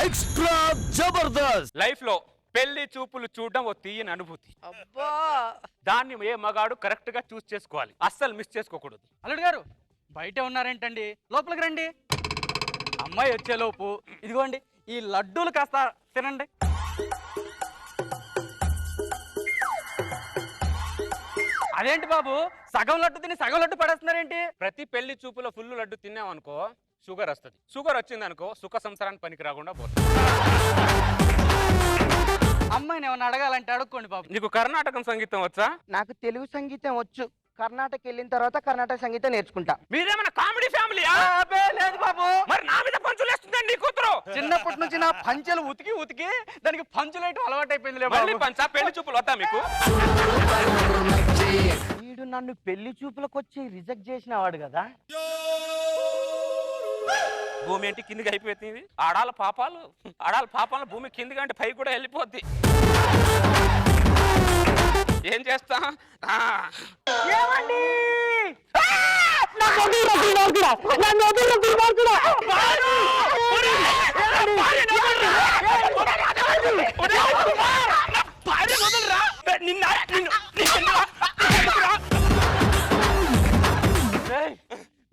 Extra Jabardasth. Life లో పెళ్లి చూపులు చూడడం ఓ తీయని అనుభూతి. అబ్బా దాన్ని ఏ మగాడు కరెక్ట్ గా చూస్ చేసుకోవాలి, అస్సలు మిస్ చేసుకోకూడదు. అల్లుడు గారు బయటే ఉన్నారేంటండి, లోపలికి రండి. అమ్మాయి వచ్చేలోపు ఇదిగోండి ఈ లడ్డూలు కాస్త తినండి. అదేంటి బాబు, సగం లడ్డు తిని సగం లడ్డు పడేస్తున్నారేంటి? ప్రతి పెళ్లి చూపులో ఫుల్ లడ్డు తిన్నామనుకో షుగర్ వస్తుంది. షుగర్ వచ్చింది అనుకో సుఖ సంసారానికి పనికి రాకుండా పోతుంది. అమ్మాయిని ఏమన్నా అడగాలంటే అడుక్కోండి బాబు. నీకు కర్ణాటకం సంగీతం వచ్చా? నాకు తెలుగు సంగీతం వచ్చు. కర్ణాటక వెళ్ళిన తర్వాత కర్ణాటక సంగీతం నేర్చుకుంటా. మీరేమన్నా కామెడీ ఫ్యామిలీ? లేదు బాబు. మరి నా మీద పంచులు వేస్తుందండి నీ కూతురు. చిన్నప్పటి నుంచి నా పంచెలు ఉతికి ఉతికి దానికి పంచులేయటం అలవాటు అయిపోయింది. పంచా పెళ్లి చూపులు వద్దా మీకు? వీడు నన్ను పెళ్లి చూపులకు వచ్చి రిజెక్ట్ చేసిన వాడు కదా. భూమి ఏంటి కిందికి అయిపోతుంది. ఆడాల పాపాలు భూమి కిందికి అంటే పై కూడా వెళ్ళిపోద్ది. ఏం చేస్తా?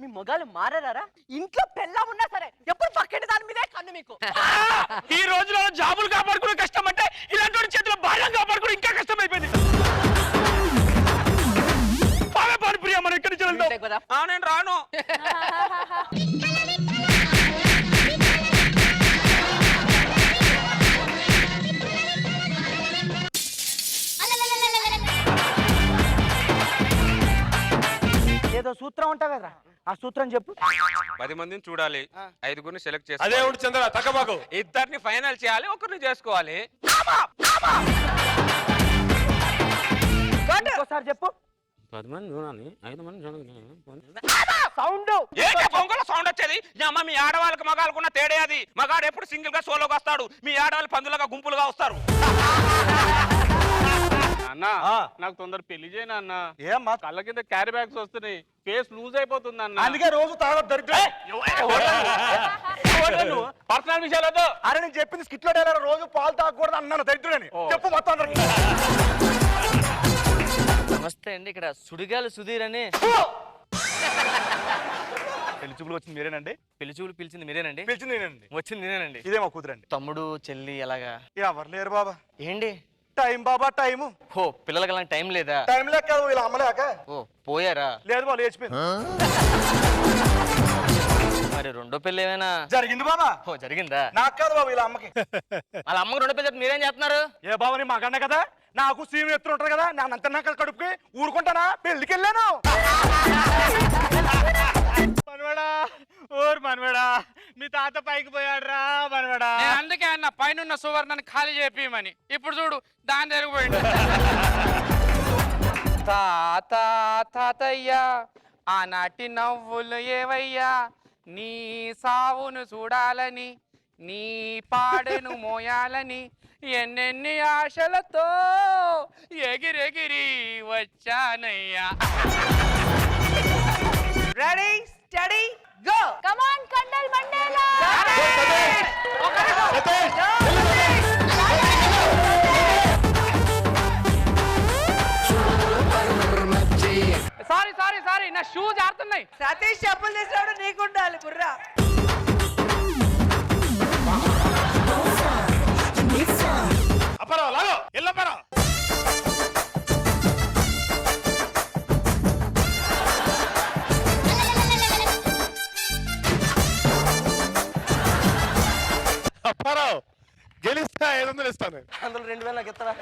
మీ మొగాలు మారారా? ఇంట్లో పెళ్ళా ఉన్నా సరే ఎప్పుడు పక్కటి దాని మీదే కన్ను మీకు. ఈ రోజులో జాబులు కాపాడుకునే కష్టం అంటే ఇలాంటి చేతిలో భార్య కాపాడుకుని ఇంకా కష్టం అయిపోయింది. ప్రియ మనం ఎక్కడి నుంచి వెళ్తాం? నేను రాను. ఏదో సూత్రం ఉంటా కదా, ఆ సూత్రం చెప్పు. 10 మందిని చూడాలి, 5గురిని సెలెక్ట్ చేయాలి. అదే ఒకటి చంద్ర తగ్గబాకు. ఇద్దరిని ఫైనల్ చేయాలి, ఒకరిని చేసుకోవాలి. ఇంకోసారి చెప్పు. 10 మంది చూడాలి, 5 మంది చూడాలి. సౌండ్ సౌండ్ వచ్చేది. అమ్మ మీ ఆడవాళ్ళకి మగాళ్ళకున్న తేడే అది. మగాడు ఎప్పుడు సింగిల్ గా సోలోగా వస్తాడు, మీ ఆడవాళ్ళు పందులుగా గుంపులుగా వస్తారు. అన్నా నాకు తొందర పెళ్లి చేయను అన్న. ఏమ్మా కళ్ళ కింద క్యారీ బ్యాగ్స్ వస్తున్నాయి, ఫేస్ లూజ్ అయిపోతుంది అన్న. అందుకే రోజు తాగొద్దు దరిద్రం. పర్సనల్ విషయాలతో. అరే నేను చెప్పింది స్కిట్ లో డైలాగ్, రోజు పాలు తాగకూడదు అన్నాను దరిద్రుడని. చెప్పు మొత్తం అందరికి. నమస్తే అండి, ఇక్కడ సుడిగాలి సుధీర్ అని. పెళ్లి చూపులు వచ్చింది మీరేనండి? పెళ్లి చూపులు పిలిచింది మీరేనండి? పిలిచింది నేనండి. వచ్చింది నేనండి. ఇదే మా కూతురండి. తమ్ముడు చెల్లి ఎలాగా? ఎవరు లేరు బాబా. ఏంటి టైం బాబా టైము. హో పిల్లలకి అలాంటి టైం లేదా? టైం లేక వీళ్ళ అమ్మలేక. ఓ పోయారా? లేదు బాబు లేచిపోయింది. మరి రెండో పెళ్లి ఏమైనా జరిగింది బాబా. ఓ జరిగిందా? నాకు కాదు బాబు వీళ్ళ అమ్మకి. వాళ్ళ అమ్మకి రెండో పెళ్లి మీరేం చేస్తున్నారు? ఏ బాబు నీ మగన్న కదా, నాకు సీమ్ ఎత్తులు ఉంటారు కదా, నేను అంత కడుపుకి ఊరుకుంటానా? పెళ్లికి వెళ్ళాను. మనవడా ఓర్ మనవడా, మీ తాత పైకి పోయాడురా మనవడా. అందుకే అన్న పైన సువర్ణని ఖాళీ చేపియమని. ఇప్పుడు చూడు దాని జరిగిపోయింది. తాతయ్యా ఆనాటి నవ్వులు ఏవయ్యా, నీ సావును చూడాలని, నీ పాడెను మోయాలని, ఎన్నెన్ని ఆశలతో ఎగిరెగిరి వచ్చానయ్యా. Ready steady go. Come on కండల్ మండేలా. సారీ నా షూ జారుతున్నాయి. సతీష్ చెప్పులు తీసినాడు, నీకుండాలి బుర్రా. అపరా లాగో ఎల్లపరా. అప్పారావు గెలిస్తా 500 ఇస్తాను. అందులో 2000 నాకు ఇస్తావా?